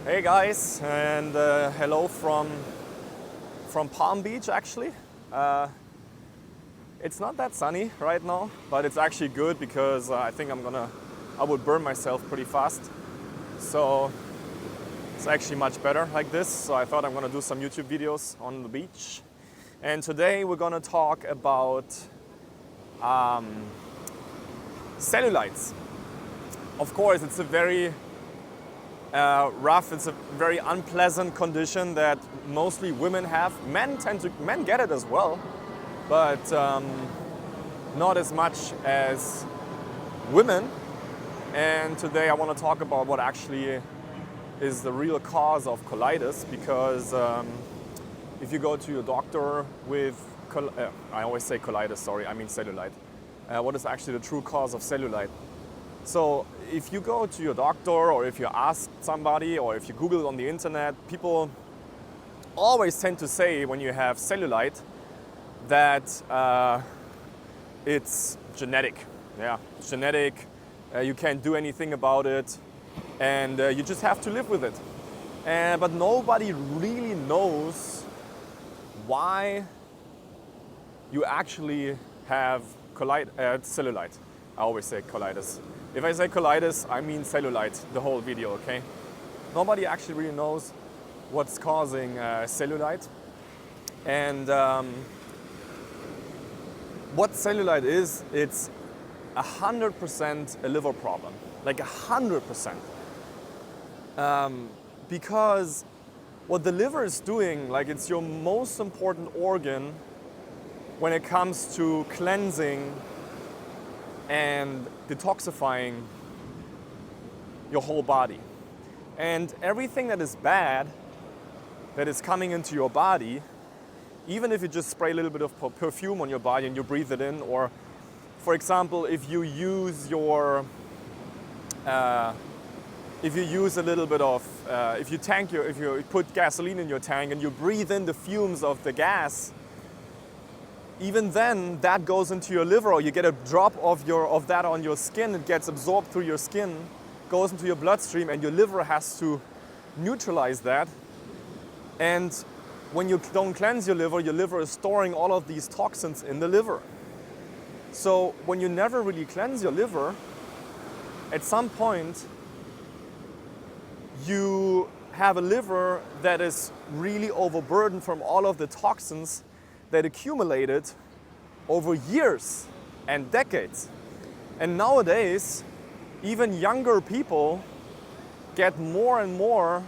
Hey guys, and hello from Palm Beach actually. It's not that sunny right now, but it's actually good because I think I would burn myself pretty fast. So it's actually much better like this. So I thought I'm gonna do some YouTube videos on the beach. And today we're gonna talk about cellulites. Of course, it's a very rough. It's a very unpleasant condition that mostly women have. Men get it as well, but not as much as women. And today I want to talk about what actually is the real cause of colitis, because if you go to your doctor with, I always say colitis, sorry, I mean cellulite. What is actually the true cause of cellulite? So if you go to your doctor, or if you ask somebody, or if you Google it on the internet, people always tend to say when you have cellulite that it's genetic. Yeah, it's genetic. You can't do anything about it, and you just have to live with it. But nobody really knows why you actually have cellulite. I always say colitis. If I say colitis, I mean cellulite, the whole video, okay? Nobody actually really knows what's causing cellulite. And what cellulite is, it's 100% a liver problem, like 100%. Because what the liver is doing, like it's your most important organ when it comes to cleansing and detoxifying your whole body. And everything that is bad that is coming into your body, even if you just spray a little bit of perfume on your body and you breathe it in, or for example, if you use a little bit of, if you put gasoline in your tank and you breathe in the fumes of the gas, even then that goes into your liver, or you get a drop of that on your skin, it gets absorbed through your skin, goes into your bloodstream, and your liver has to neutralize that. And when you don't cleanse your liver is storing all of these toxins in the liver. So when you never really cleanse your liver, at some point you have a liver that is really overburdened from all of the toxins that accumulated over years and decades. And nowadays, even younger people get more and more,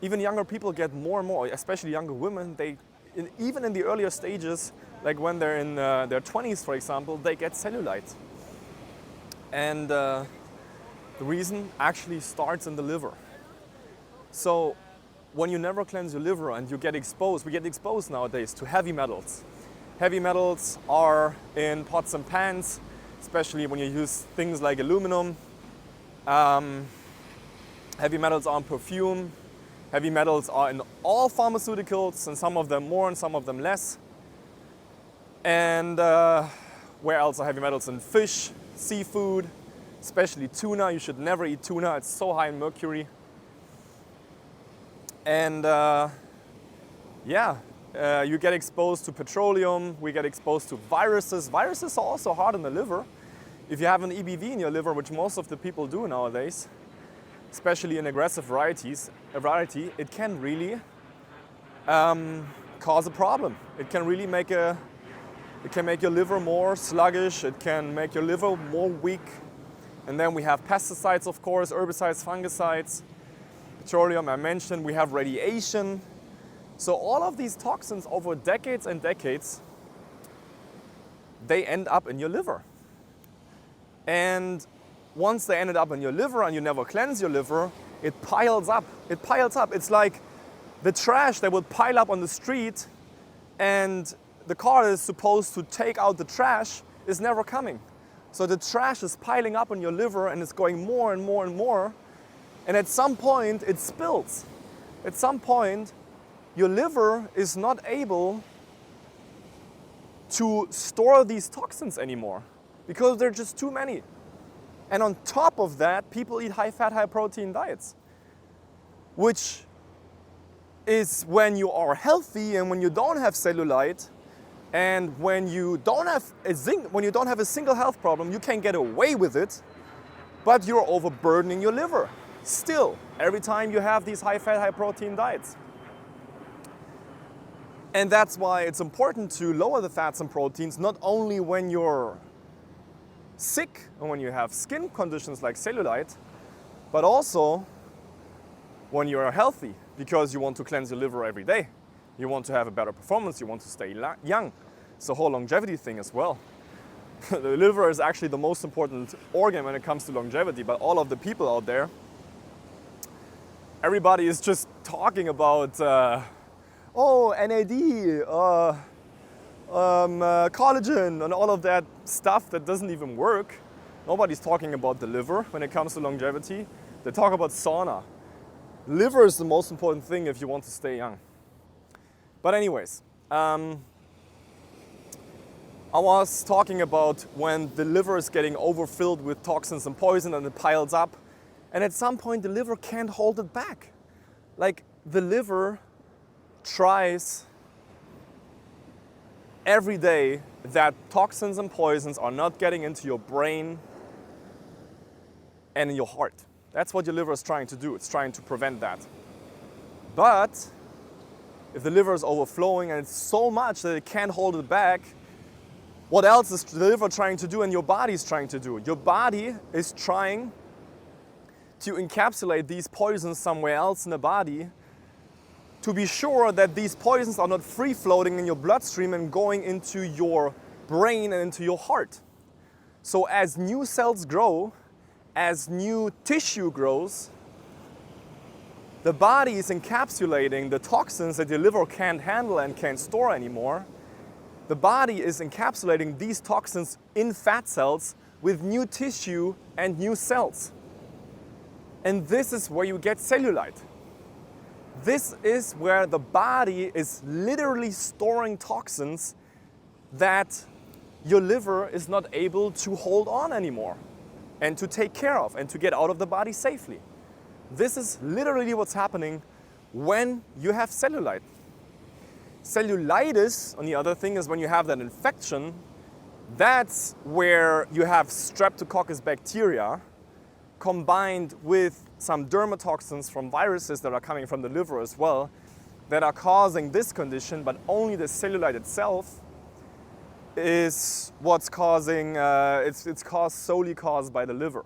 especially younger women, even in the earlier stages, like when they're in their 20s, for example, they get cellulite. And the reason actually starts in the liver. So when you never cleanse your liver and we get exposed nowadays to heavy metals. Heavy metals are in pots and pans, especially when you use things like aluminum. Heavy metals are in perfume. Heavy metals are in all pharmaceuticals, and some of them more and some of them less. And where else are heavy metals? In fish, seafood, especially tuna. You should never eat tuna, it's so high in mercury. And you get exposed to petroleum, we get exposed to viruses. Viruses are also hard on the liver. If you have an EBV in your liver, which most of the people do nowadays, especially in aggressive variety, it can really cause a problem. It can really make your liver more sluggish, it can make your liver more weak. And then we have pesticides, of course, herbicides, fungicides, petroleum, I mentioned, we have radiation. So all of these toxins over decades and decades, they end up in your liver. And once they ended up in your liver and you never cleanse your liver, it piles up. It piles up. It's like the trash that would pile up on the street, and the car that is supposed to take out the trash is never coming. So the trash is piling up on your liver, and it's going more and more and more. And at some point, it spills. At some point, your liver is not able to store these toxins anymore because there are just too many. And on top of that, people eat high-fat, high-protein diets. which is when you are healthy and when you don't have cellulite, and when you don't have a single health problem, you can get away with it, but you're overburdening your liver still every time you have these high fat, high protein diets. And that's why it's important to lower the fats and proteins, not only when you're sick and when you have skin conditions like cellulite, but also when you're healthy, because you want to cleanse your liver every day. You want to have a better performance, you want to stay young. It's the whole longevity thing as well. The liver is actually the most important organ when it comes to longevity, but all of the people out there, everybody is just talking about NAD, collagen, and all of that stuff that doesn't even work. Nobody's talking about the liver when it comes to longevity. They talk about sauna. Liver is the most important thing if you want to stay young. But anyways, I was talking about when the liver is getting overfilled with toxins and poison and it piles up, and at some point the liver can't hold it back. Like, the liver tries every day that toxins and poisons are not getting into your brain and in your heart. That's what your liver is trying to do. It's trying to prevent that. But if the liver is overflowing and it's so much that it can't hold it back, what else is the liver trying to do and your body is trying to do? Your body is trying to encapsulate these poisons somewhere else in the body to be sure that these poisons are not free floating in your bloodstream and going into your brain and into your heart. So as new cells grow, as new tissue grows, the body is encapsulating the toxins that your liver can't handle and can't store anymore. The body is encapsulating these toxins in fat cells with new tissue and new cells. And this is where you get cellulite. This is where the body is literally storing toxins that your liver is not able to hold on anymore and to take care of and to get out of the body safely. This is literally what's happening when you have cellulite. Cellulitis, on the other thing, is when you have that infection. That's where you have streptococcus bacteria combined with some dermatoxins from viruses that are coming from the liver as well, that are causing this condition, but only the cellulite itself is what's causing, it's solely caused by the liver.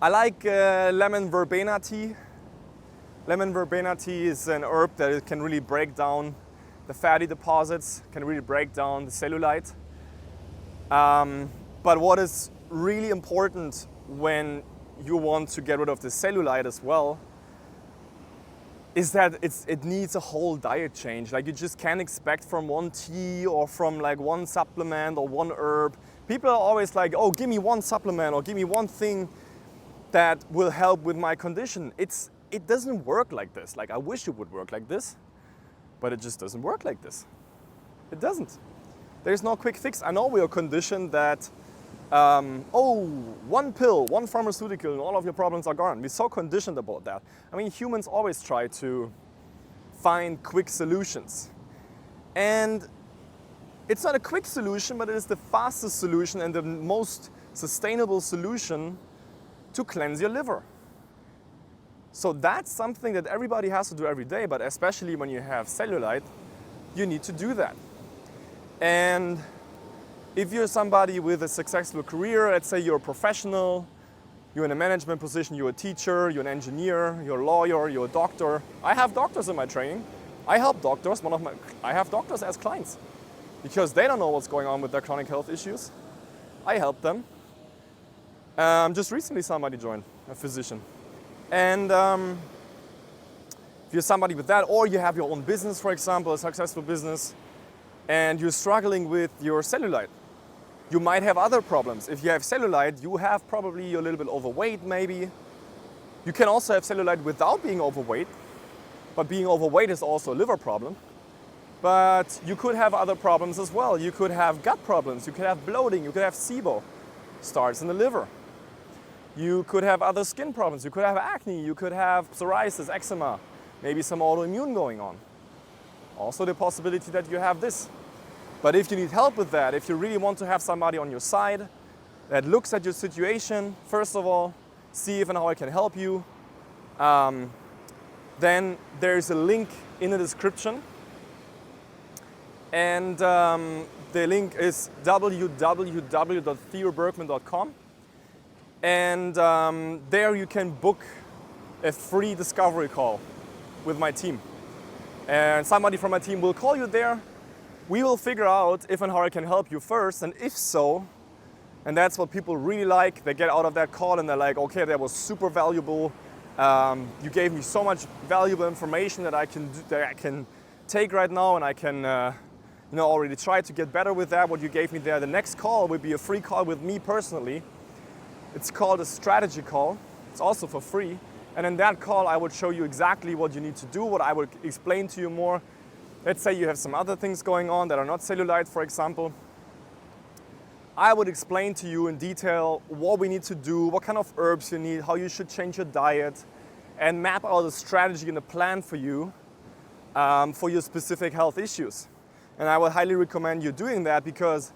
I like lemon verbena tea. Lemon verbena tea is an herb that can really break down the fatty deposits, can really break down the cellulite. But what is really important when you want to get rid of the cellulite as well is that it needs a whole diet change. Like, you just can't expect from one tea or from like one supplement or one herb. People are always like, oh, give me one supplement or give me one thing that will help with my condition. It doesn't work like this. Like, I wish it would work like this, but it just doesn't work like this. It doesn't. There's no quick fix. I know we are conditioned that, one pill, one pharmaceutical, and all of your problems are gone. We're so conditioned about that. I mean, humans always try to find quick solutions. And it's not a quick solution, but it is the fastest solution and the most sustainable solution to cleanse your liver. So that's something that everybody has to do every day, but especially when you have cellulite, you need to do that. And if you're somebody with a successful career, let's say you're a professional, you're in a management position, you're a teacher, you're an engineer, you're a lawyer, you're a doctor. I have doctors in my training. I help doctors. I have doctors as clients because they don't know what's going on with their chronic health issues. I help them. Just recently somebody joined, a physician. And if you're somebody with that, or you have your own business, for example, a successful business, and you're struggling with your cellulite, you might have other problems. If you have cellulite, you have probably you're a little bit overweight maybe. You can also have cellulite without being overweight, but being overweight is also a liver problem. But you could have other problems as well. You could have gut problems, you could have bloating, you could have SIBO, starts in the liver. You could have other skin problems. You could have acne. You could have psoriasis, eczema, maybe some autoimmune going on. Also the possibility that you have this. But if you need help with that, if you really want to have somebody on your side that looks at your situation, first of all, see if and how I can help you, then there's a link in the description. And the link is www.theobergmann.com. And there you can book a free discovery call with my team. And somebody from my team will call you there. We will figure out if and how I can help you first, and if so, and that's what people really like, they get out of that call and they're like, okay, that was super valuable. You gave me so much valuable information that I can take right now, and I can already try to get better with that, what you gave me there. The next call will be a free call with me personally. It's called a strategy call. It's also for free. And in that call, I would show you exactly what you need to do, what I would explain to you more. Let's say you have some other things going on that are not cellulite, for example. I would explain to you in detail what we need to do, what kind of herbs you need, how you should change your diet, and map out a strategy and a plan for you for your specific health issues. And I would highly recommend you doing that, because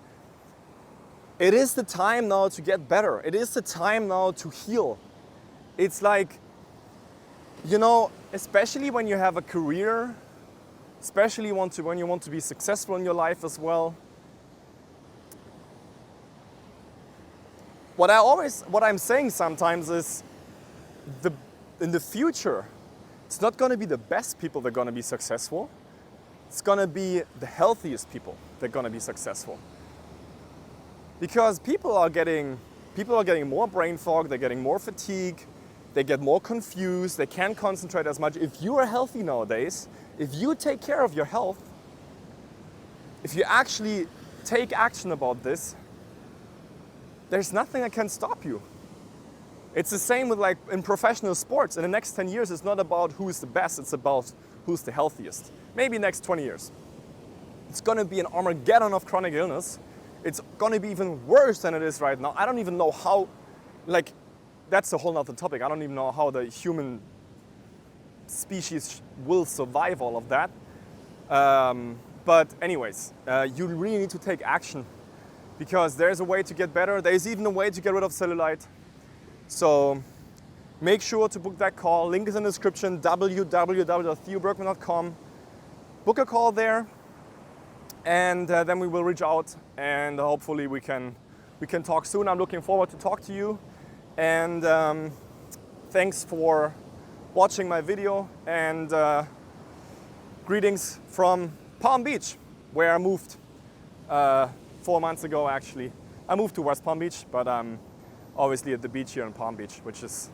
it is the time now to get better. It is the time now to heal. It's like, especially when you have a career, especially when you want to be successful in your life as well. What I'm saying sometimes is, in the future, it's not going to be the best people that are going to be successful. It's going to be the healthiest people that are going to be successful. Because people are getting more brain fog, they're getting more fatigue, they get more confused, they can't concentrate as much. If you are healthy nowadays, if you take care of your health, if you actually take action about this, there's nothing that can stop you. It's the same with like in professional sports. In the next 10 years, it's not about who's the best, it's about who's the healthiest. Maybe next 20 years. It's gonna be an Armageddon of chronic illness. It's gonna be even worse than it is right now. I don't even know how, that's a whole nother topic. I don't even know how the human species will survive all of that. But anyways, you really need to take action, because there's a way to get better. There's even a way to get rid of cellulite. So make sure to book that call. Link is in the description, www.theobergmann.com. Book a call there, and then we will reach out, and hopefully we can talk soon. I'm looking forward to talk to you, and thanks for watching my video, and greetings from Palm Beach, where I moved 4 months ago actually. I moved to West Palm Beach, but I'm obviously at the beach here in Palm Beach, which is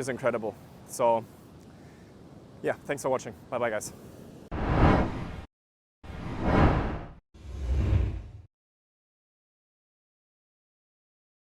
incredible. So yeah, thanks for watching. Bye bye guys.